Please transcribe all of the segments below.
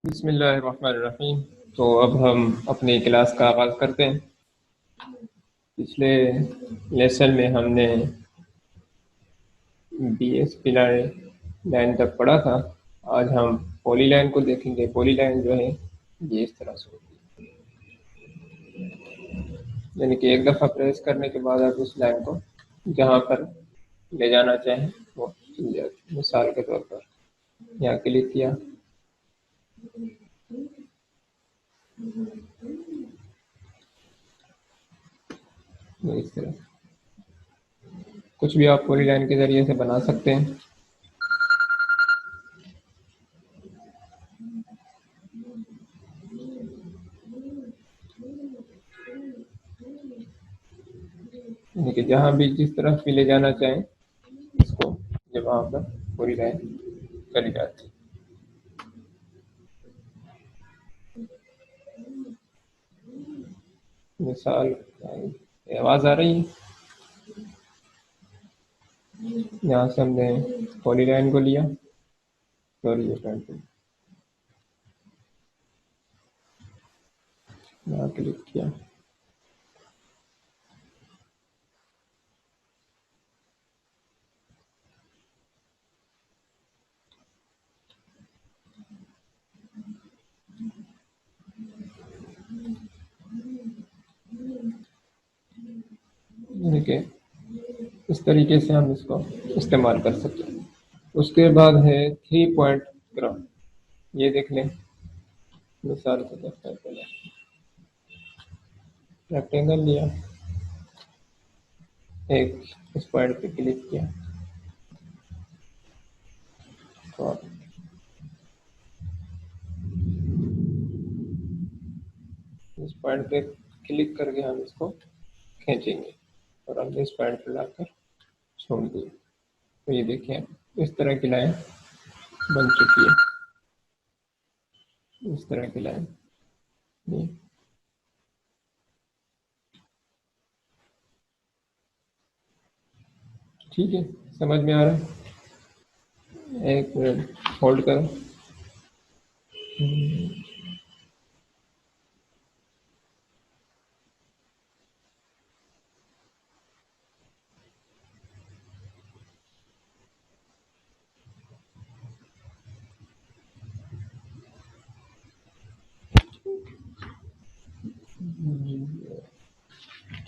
बिस्मिल्लाहिर्रहमानिर्रहीम। तो अब हम अपनी क्लास का आगाज़ करते हैं। पिछले लेसन में हमने बीएसपी लाइन तक पढ़ा था। आज हम पॉली लाइन को देखेंगे। पॉली लाइन जो है ये इस तरह से होती है, यानी कि एक दफ़ा प्रेस करने के बाद आप उस लाइन को जहाँ पर ले जाना चाहें वो चल जाती है। मिसाल के तौर पर यहाँ क्लिक किया तो इस तरह कुछ भी आप पॉली लाइन के ज़रिए से बना सकते हैं। यानी कि जहाँ भी जिस तरफ भी ले जाना चाहें इसको, जब वहाँ पर पूरी लाइन चली जाती है। मिसाल आवाज़ आ रही है। यहाँ से हमने पॉली लाइन को लिया और ये पेंटिंग यहाँ क्लिक किया। यानी कि इस तरीके से हम इसको इस्तेमाल कर सकते हैं। उसके बाद है 3 पॉइंट ग्राफ। ये देख लें। मिसाल के तौर पर पहले रेक्टेंगल लिया, एक इस पॉइंट पे क्लिक किया तो इस पॉइंट पे क्लिक करके हम इसको खींचेंगे और हमने इस पॉइंट पर लाकर छोड़ दिया। तो ये देखिए इस तरह की लाइन बन चुकी है। इस तरह की लाइन ये ठीक है, समझ में आ रहा है। एक मिनट होल्ड करो।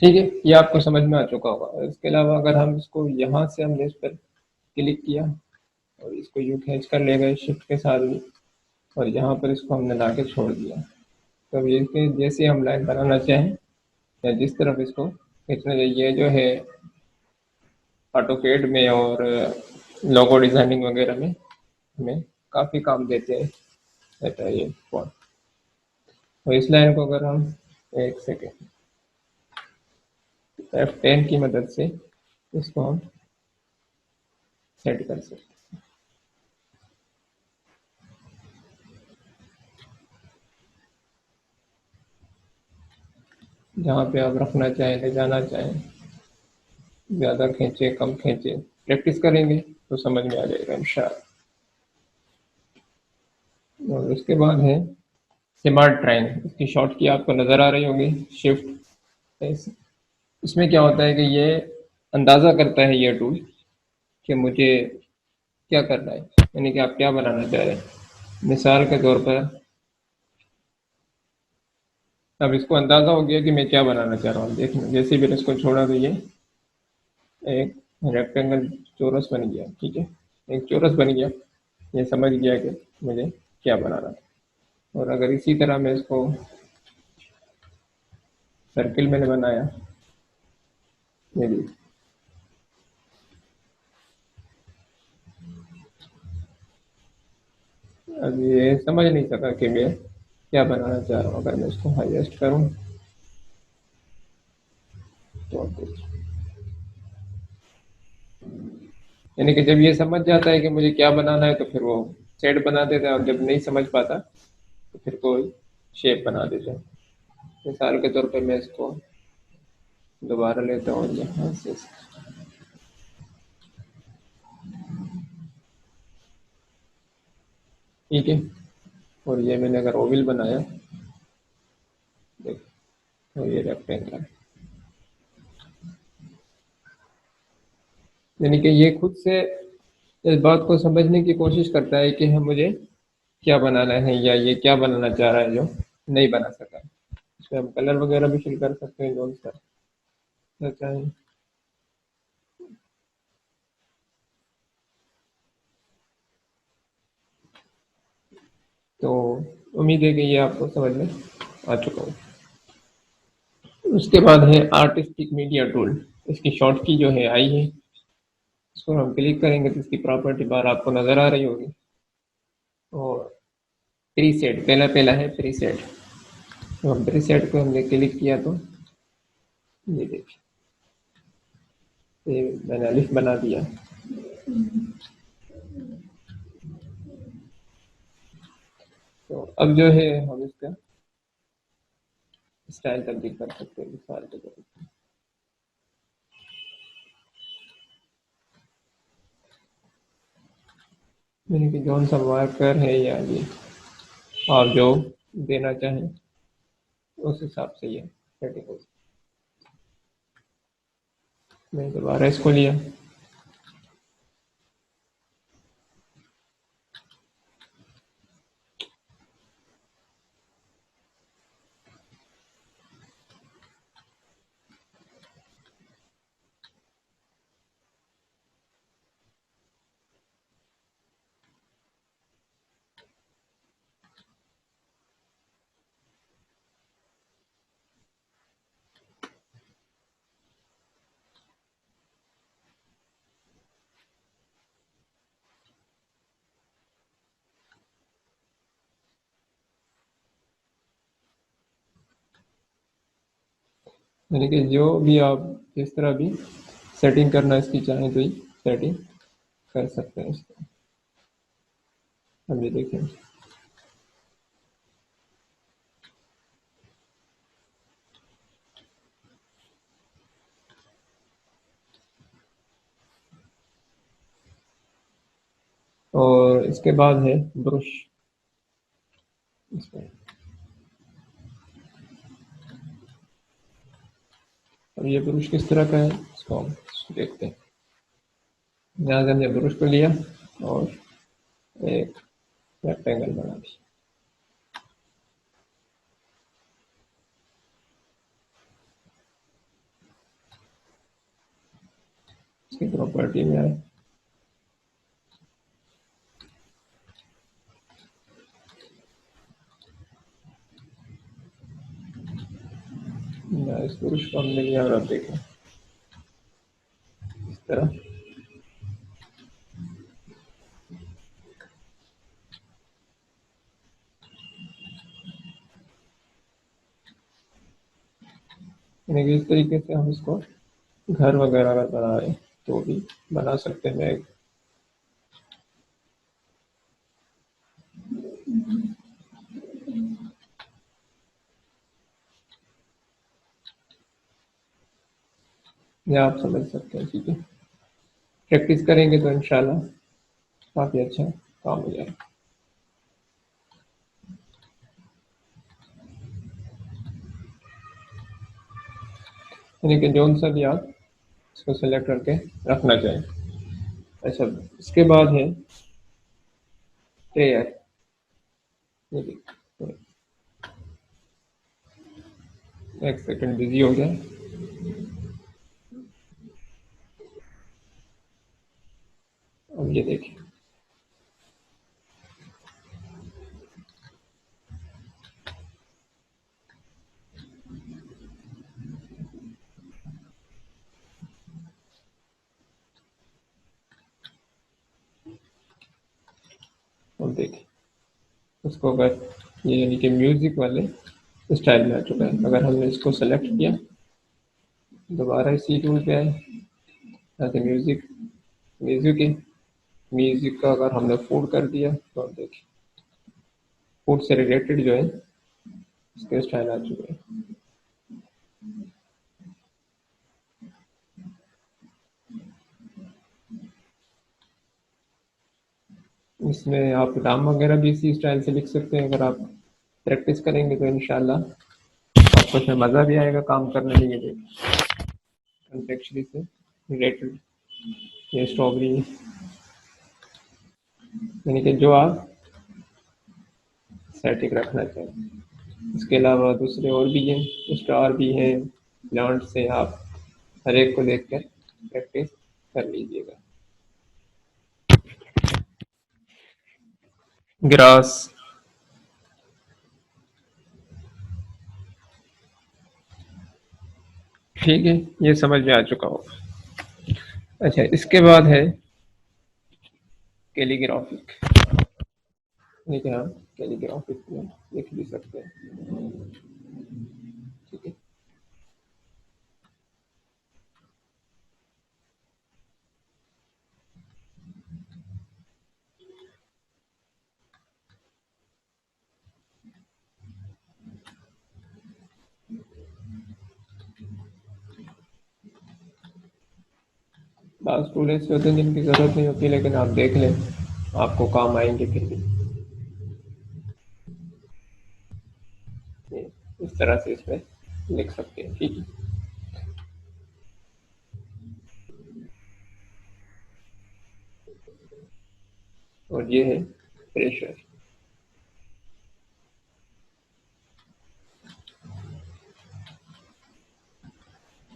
ठीक है, ये आपको समझ में आ चुका होगा। इसके अलावा अगर हम इसको यहाँ से हमने इस पर क्लिक किया और इसको यूँ खींच कर ले गए शिफ्ट के साथ भी, और यहाँ पर इसको हमने ला के छोड़ दिया, तो अब ये जैसे हम लाइन बनाना चाहें या जिस तरफ इसको खींचना चाहिए, जो है ऑटोकेड में और लोगो डिज़ाइनिंग वगैरह में हमें काफ़ी काम देते हैं रहता है ये फॉन्ट। तो इस लाइन को अगर हम एक सेकेंड F10 की मदद से इसको हम सेट कर सकते हैं। जहाँ पे आप रखना चाहें, ले जाना चाहें, ज़्यादा खींचे कम खींचे, प्रैक्टिस करेंगे तो समझ में आ जाएगा इंशाअल्लाह। और उसके बाद है स्मार्ट ट्राइन। इसकी शॉर्ट की आपको नज़र आ रही होगी, शिफ्ट। इसमें क्या होता है कि ये अंदाज़ा करता है ये टूल कि मुझे क्या करना है, यानी कि आप क्या बनाना चाह रहे हैं। मिसाल के तौर पर अब इसको अंदाज़ा हो गया कि मैं क्या बनाना चाह रहा हूँ। देखिए जैसे भी इसको छोड़ा तो ये एक रेक्टेंगल चौरस बन गया। ठीक है, एक चौरस बन गया। ये समझ गया कि मुझे क्या बनाना था। और अगर इसी तरह मैं इसको सर्किल मैंने बनाया, ये भी अब ये समझ नहीं सका कि मैं क्या बनाना चाह रहा हूँ। अगर मैं इसको हाईएस्ट करूँ तो यानी कि जब ये समझ जाता है कि मुझे क्या बनाना है तो फिर वो सेट बना देता है, और जब नहीं समझ पाता तो फिर कोई शेप बना देता है। मिसाल के तौर पर मैं इसको दोबारा लेता हूँ यहाँ से। ठीक है, और ये मैंने अगर ओवल बनाया, देख, तो ये रेक्टेंगल, यानी कि ये खुद से इस बात को समझने की कोशिश करता है कि हम मुझे क्या बनाना है या ये क्या बनाना चाह रहा है जो नहीं बना सका। इसमें हम कलर वगैरह भी फिल कर सकते हैं कौन सा चाहें। तो उम्मीद है कि ये आपको समझ में आ चुका हो। उसके बाद है आर्टिस्टिक मीडिया टूल। इसकी शॉर्ट की जो है आई है, इसको हम क्लिक करेंगे तो इसकी प्रॉपर्टी बार आपको नजर आ रही होगी। और प्रीसेट, पहला पहला है प्रीसेट। तो हम प्रीसेट को हमने क्लिक किया तो ये देखिए, ये मैंने अलिफ बना दिया। तो अब जो है हम इसका स्टाइल तब्दील कर सकते हैं मिसाल के तौर पर। यानी कि जौन सा मार्कर है या ये आप जो देना चाहें उस हिसाब से ये सेटिंग हो। मैंने दोबारा इसको लिया। यानी कि जो भी आप जिस तरह भी सेटिंग करना इसकी चाहें तो ये सेटिंग कर सकते हैं इसको। अब ये देखें, और इसके बाद है ब्रश। इसमें अब ये ब्रश किस तरह का है इसको हम देखते हैं। यहाँ से हमने ब्रश को लिया और एक रेक्टेंगल बना दी। इसकी प्रॉपर्टी में आए, इस ब्रश को हमने लिया और अब देखें इस तरह। यानी कि इस तरीके से हम इसको घर वगैरह अगर बना रहे हैं तो भी बना सकते हैं। या आप समझ सकते हैं, ठीक है। प्रैक्टिस करेंगे तो इंशाल्लाह काफ़ी अच्छा काम हो जाएगा। यानी कि जौन सा भी आप इसको सेलेक्ट करके रखना चाहें। अच्छा, इसके बाद है प्रेयर। तो एक सेकंड बिजी हो जाए। अब ये देखिए, अब देखिए उसको अगर ये यानी कि म्यूजिक वाले स्टाइल में आ चुका है। अगर हमने इसको सेलेक्ट किया, दोबारा इसी टूल पे आए, यहाँ से म्यूजिक, म्यूजिक है, म्यूजिक का अगर हमने फूड कर दिया तो अब देखिए फूड से रिलेटेड जो है इसके स्टाइल आ चुके हैं। इसमें आप नाम वगैरह भी इसी स्टाइल से लिख सकते हैं। अगर आप प्रैक्टिस करेंगे तो इंशाल्लाह आपको इसमें मज़ा भी आएगा काम करने में। ये देखिए कॉन्टेक्चुअली से रिलेटेड ये स्ट्रॉबेरी, यानी कि जो आप सेटिंग रखना चाहिए। इसके अलावा दूसरे और भी हैं, स्टार भी हैं, प्लांट्स हैं, आप हर एक को देख कर प्रैक्टिस कर लीजिएगा। ग्रास, ठीक है, ये समझ में आ चुका होगा। अच्छा, इसके बाद है कैलीग्राफिक, ठीक है, हाँ कैलीग्राफिक में लिख भी सकते हैं, ठीक है। बास टूल ऐसे होते हैं जिनकी ज़रूरत नहीं होती, लेकिन आप देख लें, आपको काम आएंगे फिर भी। ये इस तरह से इसमें लिख सकते हैं, ठीक है। और ये है प्रेशर,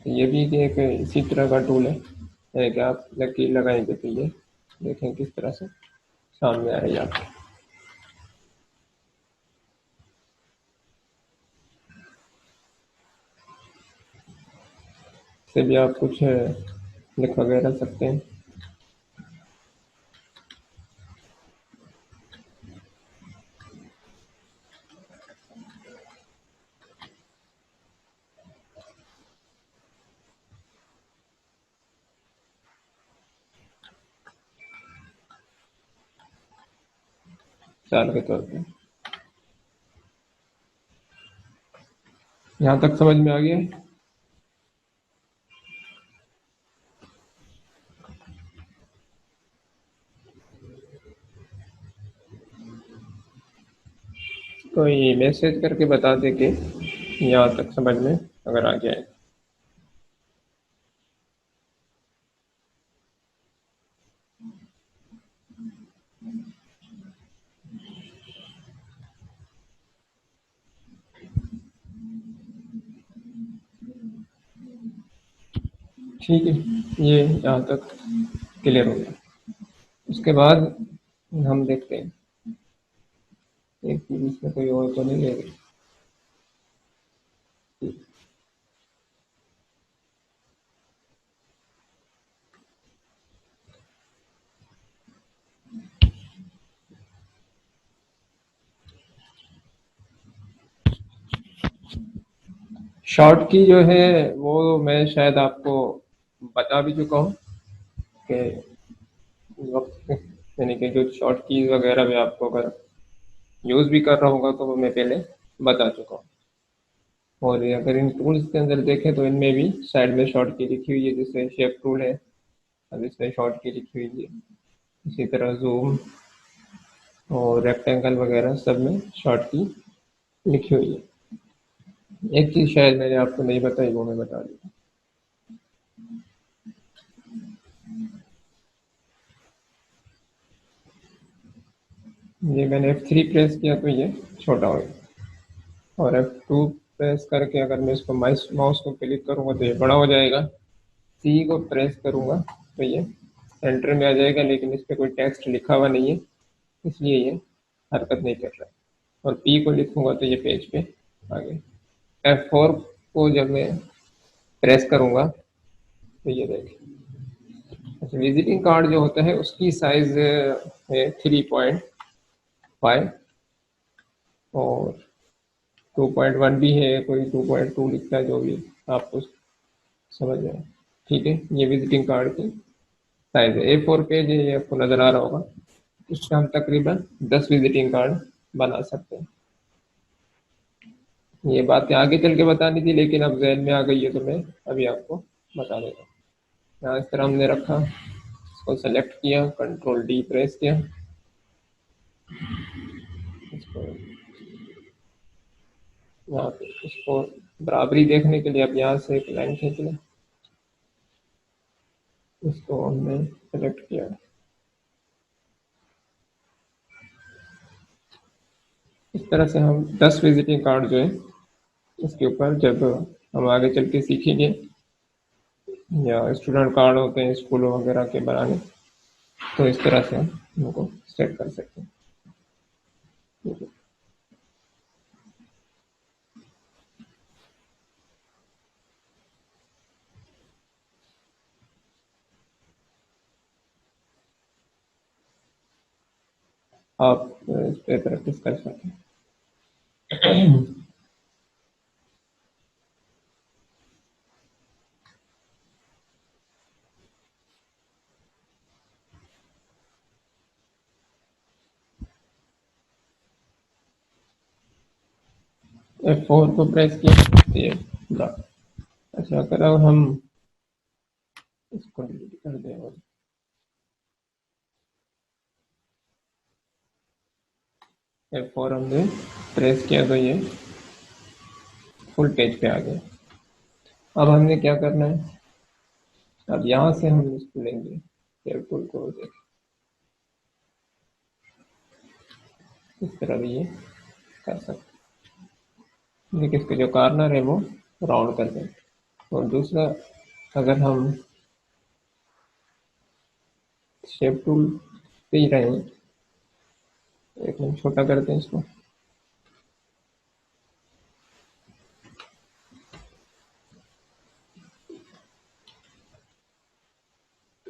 ये भी एक इसी तरह का टूल है कि आप लकीर लगाएंगे तो ये देखें किस तरह से सामने आ रही है आपके। से भी आप कुछ लिख वगैरह सकते हैं। मिसाल के तौर पे यहाँ तक समझ में आ गया है। कोई मैसेज करके बता दे कि यहाँ तक समझ में अगर आ जाए। ठीक है, ये यहाँ तक क्लियर हो गया। उसके बाद हम देखते हैं एक चीज इसमें कोई और तो नहीं ले रही। शॉर्ट की जो है वो मैं शायद आपको बता भी चुका हूँ कि वक्त, यानी कि जो शॉर्ट कीज वगैरह भी आपको अगर यूज़ भी कर रहा होगा तो वो मैं पहले बता चुका हूँ। और ये अगर इन टूल्स के अंदर देखें तो इनमें भी साइड में शॉर्ट की लिखी हुई है, जैसे शेप टूल है, अब इसमें शॉर्ट की लिखी हुई है। इसी तरह जूम और रेक्टेंगल वगैरह सब में शॉर्ट की लिखी हुई है। एक चीज़ शायद मैंने आपको नहीं बताई, वो मैं बता दूँ। ये मैंने F3 प्रेस किया तो ये छोटा हो गया, और F2 प्रेस करके अगर मैं इसको माउस को क्लिक करूँगा तो ये बड़ा हो जाएगा। C को प्रेस करूँगा तो ये सेंटर में आ जाएगा, लेकिन इस पर कोई टेक्स्ट लिखा हुआ नहीं है, इसलिए ये हरकत नहीं कर रहा है। और P को लिखूँगा तो ये पेज पे आ गया। F4 को जब मैं प्रेस करूँगा तो ये देखिए। अच्छा, विजिटिंग कार्ड जो होता है उसकी साइज़ है 3.5 और 2.1 भी है, कोई 2.2 लिखता है, जो भी आपको समझ में आए, ठीक है। ये विजिटिंग कार्ड की साइज है। A4 पेज है, ये आपको नज़र आ रहा होगा। इससे हम तकरीबन 10 विजिटिंग कार्ड बना सकते हैं। ये बातें आगे चल के बतानी थी, लेकिन अब जहन में आ गई है तो मैं अभी आपको बता देता हूँ। यहाँ इस तरह हमने रखा, इसको सेलेक्ट किया, कंट्रोल D प्रेस किया, इसको यहाँ पे इसको बराबरी देखने के लिए अब यहाँ से एक लाइन खींच लें। इसको हमने सेलेक्ट किया। इस तरह से हम 10 विजिटिंग कार्ड जो है इसके ऊपर जब हम आगे चल के सीखेंगे, या स्टूडेंट कार्ड होते हैं स्कूलों वगैरह के बनाने, तो इस तरह से हम उनको सेट कर सकते हैं। ठीक है। आप इस पे प्रैक्टिस कर सकते हैं। F4 को प्रेस किया तो ये ब्लॉक। अच्छा, अगर अब हम इसको डिलीट कर दें और F4 हमने प्रेस किया तो ये फुल पेज पे आ गया। अब हमने क्या करना है, अब यहाँ से हम इसको लेंगे शेयर टूल को, इस तरह भी ये कर सकते हैं। देखिए इसके जो कॉर्नर है वो राउंड कर दें। और दूसरा, अगर हम शेप टूल पे ही रहें, एक मिनट छोटा करते हैं इसको।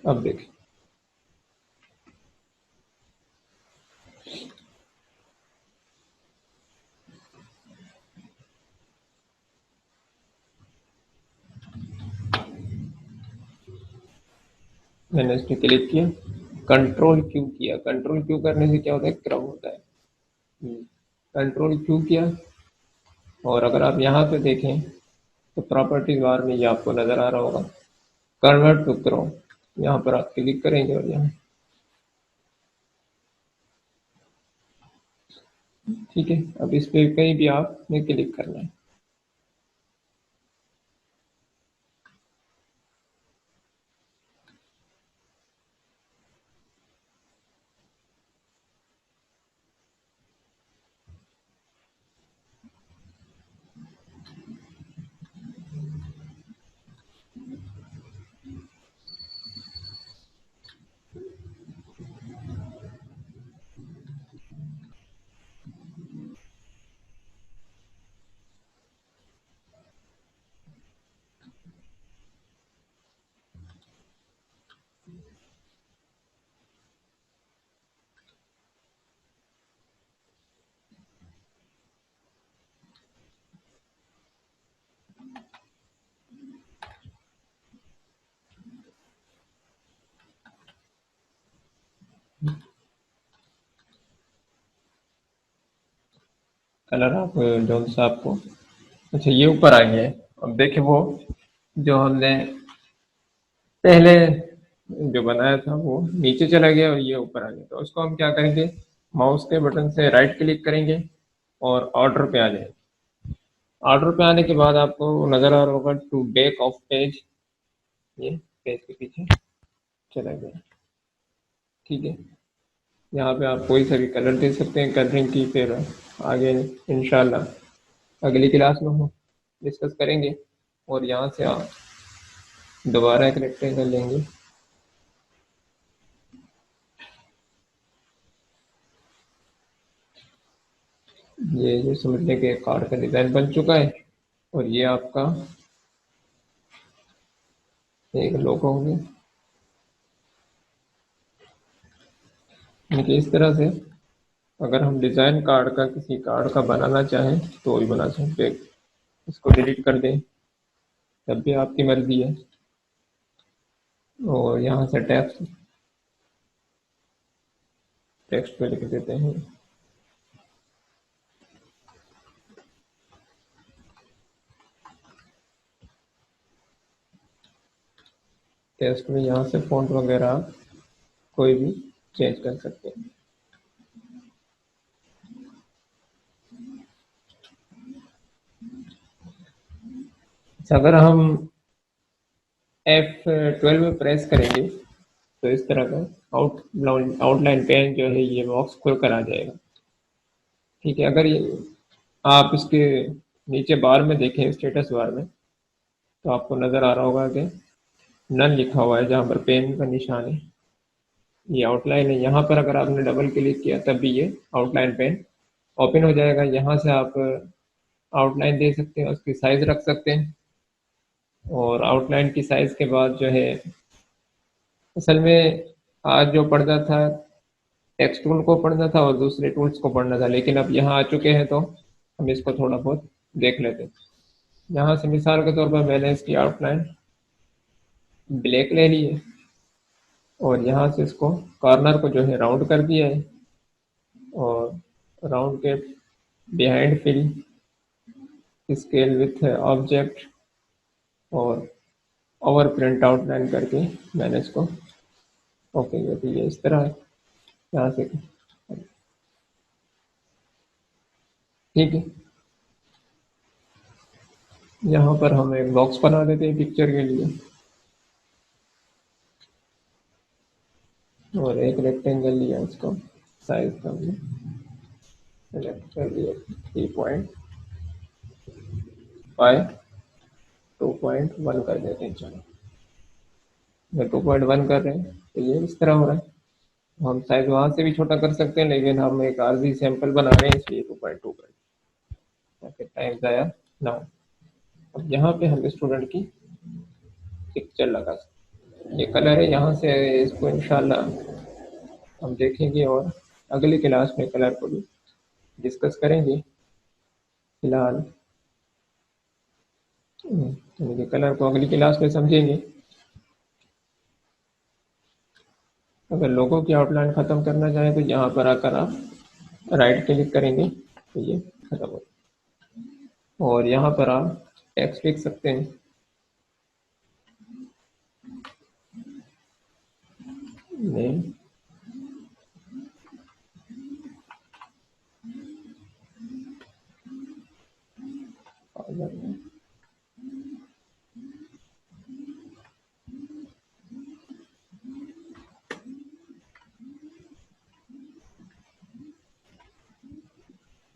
अब देखिए मैंने इस पर क्लिक किया, कंट्रोल क्यू किया। कंट्रोल क्यू करने से क्या होता है, क्रम होता है। कंट्रोल क्यू किया, और अगर आप यहाँ पे देखें तो प्रॉपर्टीज बार में ये आपको नजर आ रहा होगा, कन्वर्ट टू क्रोम। यहाँ पर आप क्लिक करेंगे और यहाँ, ठीक है। अब इस पे कहीं भी आपने क्लिक करना है। कलर आप जो सा आपको, अच्छा ये ऊपर आ गया है। अब देखिए वो जो हमने पहले जो बनाया था वो नीचे चला गया और ये ऊपर आ गया। तो उसको हम क्या करेंगे, माउस के बटन से राइट क्लिक करेंगे और ऑर्डर पे आ जाएंगे। ऑर्डर पे आने के बाद आपको नजर आ रहा होगा टू बैक ऑफ पेज, ये पेज के पीछे चला गया। ठीक है। यहाँ पे आप कोई सा भी कलर दे सकते हैं कलरिंग की, फिर आगे इंशाल्लाह अगली क्लास में हो डिस्कस करेंगे। और यहाँ से आप दोबारा एक रेक्टेंगल लेंगे। ये समझ लें कि कार्ड का डिज़ाइन बन चुका है, और ये आपका एक लोगो हो गया। देखिए इस तरह से अगर हम डिज़ाइन कार्ड का किसी कार्ड का बनाना चाहें तो भी बना सकते हैं। इसको डिलीट कर दें तब भी आपकी मर्जी है। और यहाँ से टेक्स्ट पे लिख देते हैं। टेक्स्ट में यहाँ से फ़ॉन्ट वगैरह कोई भी चेंज कर सकते हैं। अगर हम F12 प्रेस करेंगे तो इस तरह का आउटलाइन पेन जो है ये बॉक्स खुल कर आ जाएगा। ठीक है, अगर ये आप इसके नीचे बार में देखें, स्टेटस बार में, तो आपको नज़र आ रहा होगा कि नन लिखा हुआ है जहाँ पर पेन का निशान है, ये आउटलाइन है। यहाँ पर अगर आपने डबल क्लिक किया तब भी ये आउटलाइन पेन ओपन हो जाएगा। यहाँ से आप आउटलाइन दे सकते हैं, उसकी साइज रख सकते हैं, और आउटलाइन की साइज के बाद जो है, असल में आज जो पढ़ना था टेक्स्ट टूल को पढ़ना था और दूसरे टूल्स को पढ़ना था, लेकिन अब यहाँ आ चुके हैं तो हम इसको थोड़ा बहुत देख लेते हैं। यहाँ से मिसाल के तौर पर मैंने इसकी आउटलाइन ब्लैक ले ली है और यहाँ से इसको कॉर्नर को जो है राउंड कर दिया है, और राउंड के behind fill scale with object और ओवर प्रिंट आउटलाइन करके मैंने इसको ओके कर दिया। इस तरह है यहाँ से, ठीक है। यहाँ पर हम एक बॉक्स बना देते हैं पिक्चर के लिए, और एक रेक्टेंगल लिया, इसको साइज का हमने सेलेक्ट कर लिया 3.5 2.1 कर देते हैं। चलो, मैं 2.1 कर रहे हैं तो ये इस तरह हो रहा है। हम साइज वहाँ से भी छोटा कर सकते हैं, लेकिन हम एक आरजी सैंपल बना रहे हैं इसलिए 2.2 कर, ताकि टाइम ज़ाया ना हो। अब यहाँ पे हम स्टूडेंट की पिक्चर लगा सकते हैं। ये कलर है, यहाँ से इसको इंशाल्लाह हम देखेंगे और अगली क्लास में कलर को भी डिस्कस करेंगे। फिलहाल यानी कलर को अगली क्लास में समझेंगे। अगर लोगों की आउटलाइन ख़त्म करना चाहें तो यहाँ पर आकर आप राइट क्लिक करेंगे तो ये खत्म हो, और यहाँ पर आप टेक्स्ट लिख सकते हैं। नेम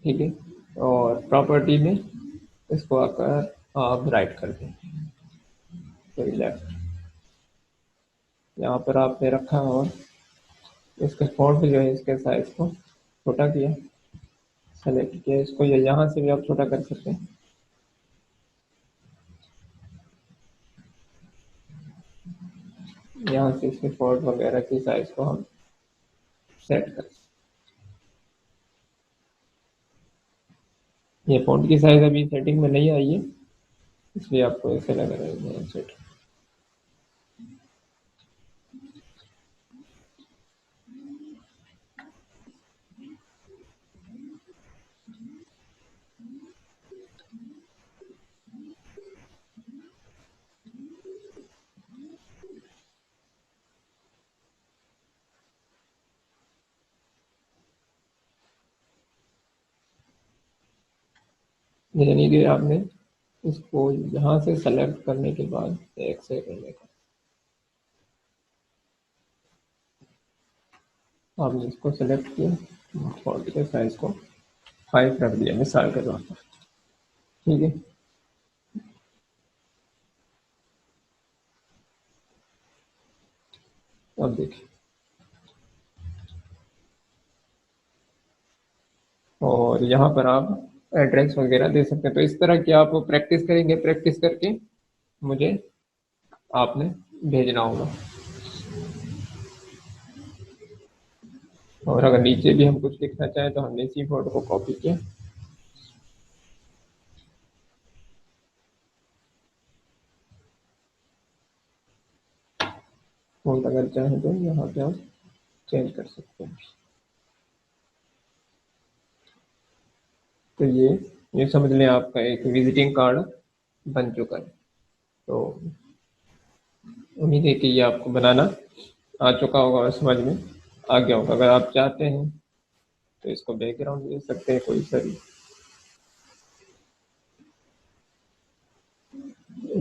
ठीक है, और प्रॉपर्टी में इसको आकर आप राइट कर दें तो लेफ्ट यहाँ पर आपने रखा, और इसके फॉन्ट जो है इसके साइज को छोटा किया, सेलेक्ट किया इसको, या यहाँ से भी आप छोटा कर सकते हैं। यहाँ से इसके फॉन्ट वगैरह की साइज को हम सेट कर, ये फॉन्ट की साइज अभी सेटिंग में नहीं आई है इसलिए आपको ऐसे लग रहा है सेट। यानी कि आपने इसको यहाँ से सेलेक्ट करने के बाद एक सेकंड लेगा, आपने इसको सेलेक्ट किया, फॉन्ट के साइज को 5 रख दिया मिसाल के तौर पर, ठीक है। अब देखिए, और यहाँ पर आप एड्रेस वगैरह दे सकते हैं। तो इस तरह की आप प्रैक्टिस करेंगे, प्रैक्टिस करके मुझे आपने भेजना होगा। और अगर नीचे भी हम कुछ लिखना चाहें तो हमने इसी फोटो को कॉपी किया, फोन अगर चाहें तो यहाँ पे आप चेंज कर सकते हैं। तो ये समझ लें आपका एक विजिटिंग कार्ड बन चुका है। तो उम्मीद है कि ये आपको बनाना आ चुका होगा और समझ में आ गया होगा। अगर आप चाहते हैं तो इसको बैकग्राउंड दे सकते हैं कोई सा भी।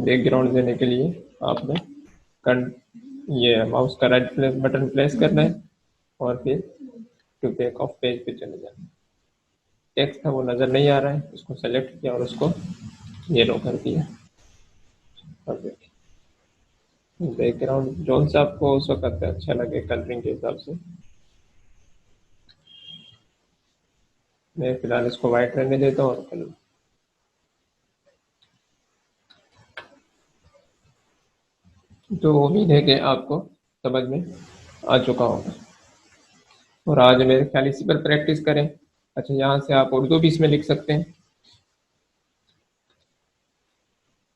बैकग्राउंड देने के लिए आपने ये माउस का राइट बटन प्रेस करना है और फिर टू बैक ऑफ पेज पे चले जाना है। टेक्स्ट था वो नज़र नहीं आ रहा है, उसको सेलेक्ट किया और उसको येलो कर दिया। और बैकग्राउंड जोन सा आपको उस वक्त अच्छा लगे कलरिंग के हिसाब से। मैं फिलहाल इसको वाइट रहने देता हूँ और कलर। तो उम्मीद है कि आपको समझ में आ चुका होगा और आज मेरे ख्याल इसी पर प्रैक्टिस करें। अच्छा, यहाँ से आप उर्दू भी इसमें लिख सकते हैं।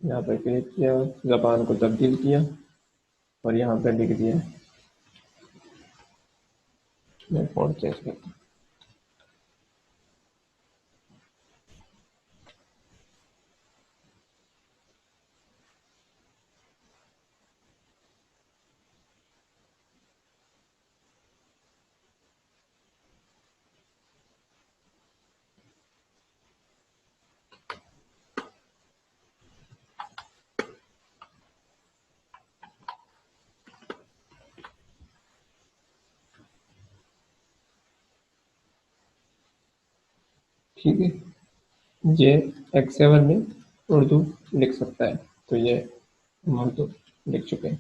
यहाँ पर क्लिक किया, ज़बान को तब्दील किया और यहाँ पर लिख दिया। मैं फ़ॉन्ट चेंज करता हूँ। ठीक है, ये X7 में उर्दू लिख सकता है, तो ये हम उर्दू लिख चुके हैं।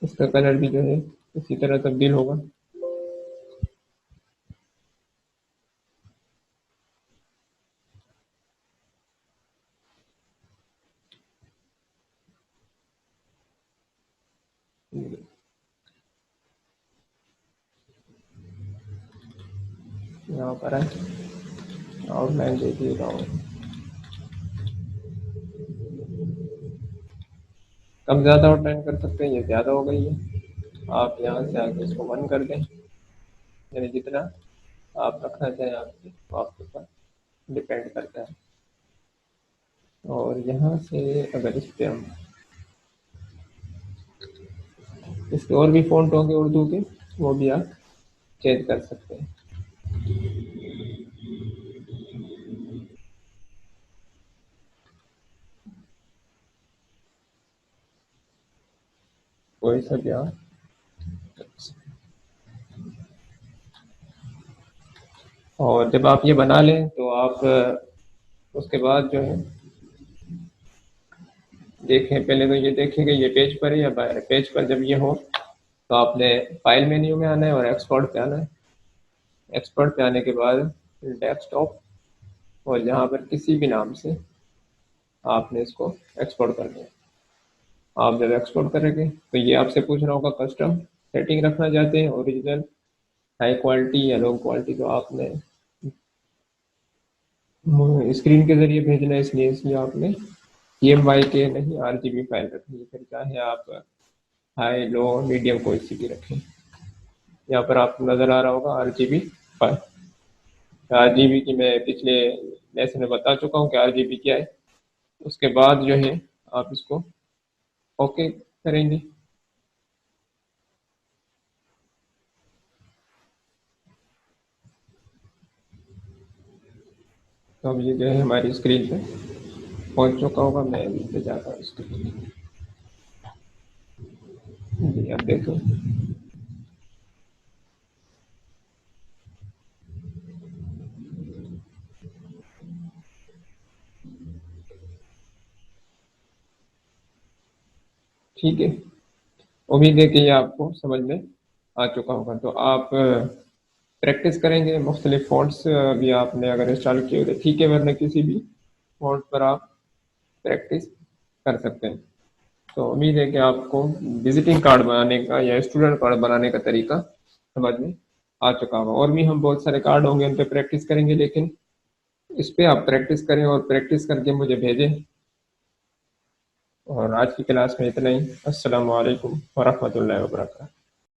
इसका कलर भी जो है इसी तरह तब्दील होगा। यहाँ पर है, आउटलाइन दे दिए रहा हूँ। कम ज़्यादा आउटलाइन कर सकते हैं, ये ज़्यादा हो गई है। आप यहाँ से आके इसको 1 कर दें, यानी जितना आप रखना चाहें आपके, तो आपके ऊपर डिपेंड करता है। और यहाँ से अगर इस पे हम इसके और भी फ़ॉन्ट होंगे उर्दू के, वो भी आप चेंज कर सकते हैं। कोई सा भी आप, और जब आप ये बना लें तो आप उसके बाद जो है देखें, पहले तो ये देखें कि ये पेज पर है या बाहर है। पेज पर जब ये हो तो आपने फाइल मेन्यू में आना है और एक्सपोर्ट पे आना है। एक्सपोर्ट पे आने के बाद डेस्कटॉप, और यहाँ पर किसी भी नाम से आपने इसको एक्सपोर्ट करना है। आप जब एक्सपोर्ट करेंगे तो ये आपसे पूछ रहा होगा कस्टम सेटिंग रखना चाहते हैं, ओरिजिनल, हाई क्वालिटी या लो क्वालिटी। तो आपने स्क्रीन के जरिए भेजना है, इसलिए आपने EMY के नहीं RGB फाइल रखनी है। फिर चाहे आप हाई लो मीडियम कोई सी भी रखें। यहाँ पर आपको नज़र आ रहा होगा RGB फाइल। RGB की मैं पिछले लेसन में बता चुका हूँ कि RGB क्या है। उसके बाद जो है आप इसको ओके करेंगे। तो अब ये जो है हमारी स्क्रीन पे पहुँच चुका होगा। मैं अभी पे जाता हूँ स्क्रीन। जी, अब देखो। ठीक है, उम्मीद है कि ये आपको समझ में आ चुका होगा। तो आप प्रैक्टिस करेंगे मुख्तलिफ फ़ॉन्ट्स भी आपने अगर इंस्टॉल किए हुए, ठीक है, वरना किसी भी फ़ॉन्ट पर आप प्रैक्टिस कर सकते हैं। तो उम्मीद है कि आपको विजिटिंग कार्ड बनाने का या स्टूडेंट कार्ड बनाने का तरीका समझ में आ चुका होगा। और भी हम बहुत सारे कार्ड होंगे, उन पर प्रैक्टिस करेंगे, लेकिन इस पे आप प्रैक्टिस करें और प्रैक्टिस करके मुझे भेजें। और आज की क्लास में इतना ही। अस्सलाम वालेकुम वरहमतुल्लाहि वबरकातुहू।